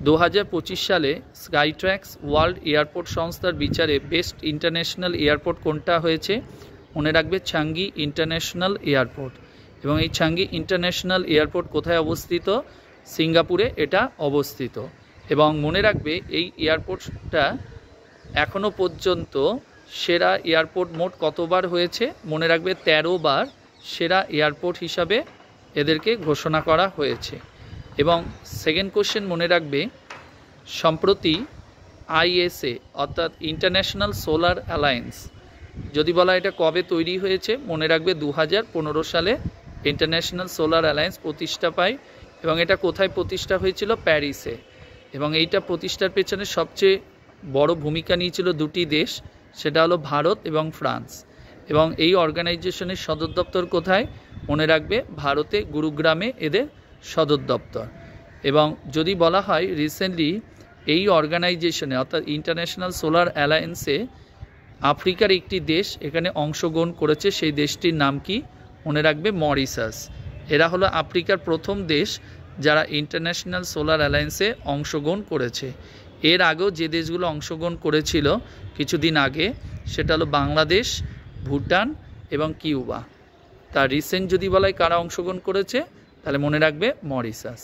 2025 সালে Skytrax world airport সংস্থার বিচারে বেস্ট ইন্টারন্যাশনাল এয়ারপোর্ট কোনটা হয়েছে? মনে রাখবে চাঙ্গি ইন্টারন্যাশনাল এয়ারপোর্ট। এবং এই চাঙ্গি ইন্টারন্যাশনাল এয়ারপোর্ট কোথায় অবস্থিত? সিঙ্গাপুরে এটা অবস্থিত। এবং মনে রাখবে এই এয়ারপোর্টটা এখনও পর্যন্ত সেরা এয়ারপোর্ট মোট কতবার হয়েছে? মনে রাখবে 13 বার সেরা এয়ারপোর্ট হিসাবে এদেরকে ঘোষণা করা হয়েছে। এবং সেকেন্ড কোশ্চেন মনে রাখবে, সম্প্রতি আইএসএ অর্থাৎ ইন্টারন্যাশনাল সোলার অ্যালায়েন্স যদি বলা এটা কবে তৈরি হয়েছে? মনে রাখবে 2015 সালে ইন্টারন্যাশনাল সোলার অ্যালায়েন্স প্রতিষ্ঠা পায়। এবং এটা কোথায় প্রতিষ্ঠা হয়েছিল? প্যারিসে। এবং এইটা প্রতিষ্ঠার পেছনে সবচেয়ে বড় ভূমিকা নিয়েছিল দুটি দেশ, সেটা হলো ভারত এবং ফ্রান্স। এবং এই অর্গানাইজেশনের সদর দপ্তর কোথায়? মনে রাখবে ভারতে গুরুগ্রামে এদের সদর দপ্তর। এবং যদি বলা হয় রিসেন্টলি এই অর্গানাইজেশনে অর্থাৎ ইন্টারন্যাশনাল সোলার অ্যালায়েন্সে আফ্রিকার একটি দেশ এখানে অংশগ্রহণ করেছে, সেই দেশটির নাম কি? মনে রাখবে মরিশাস। এরা হলো আফ্রিকার প্রথম দেশ যারা ইন্টারন্যাশনাল সোলার অ্যালায়েন্সে অংশগ্রহণ করেছে। এর আগেও যে দেশগুলো অংশগ্রহণ করেছিল কিছুদিন আগে সেটা হলো বাংলাদেশ, ভুটান এবং কিউবা। তার রিসেন্ট যদি বলা হয় কারা অংশগ্রহণ করেছে, তাহলে মনে রাখবে মরিশাস।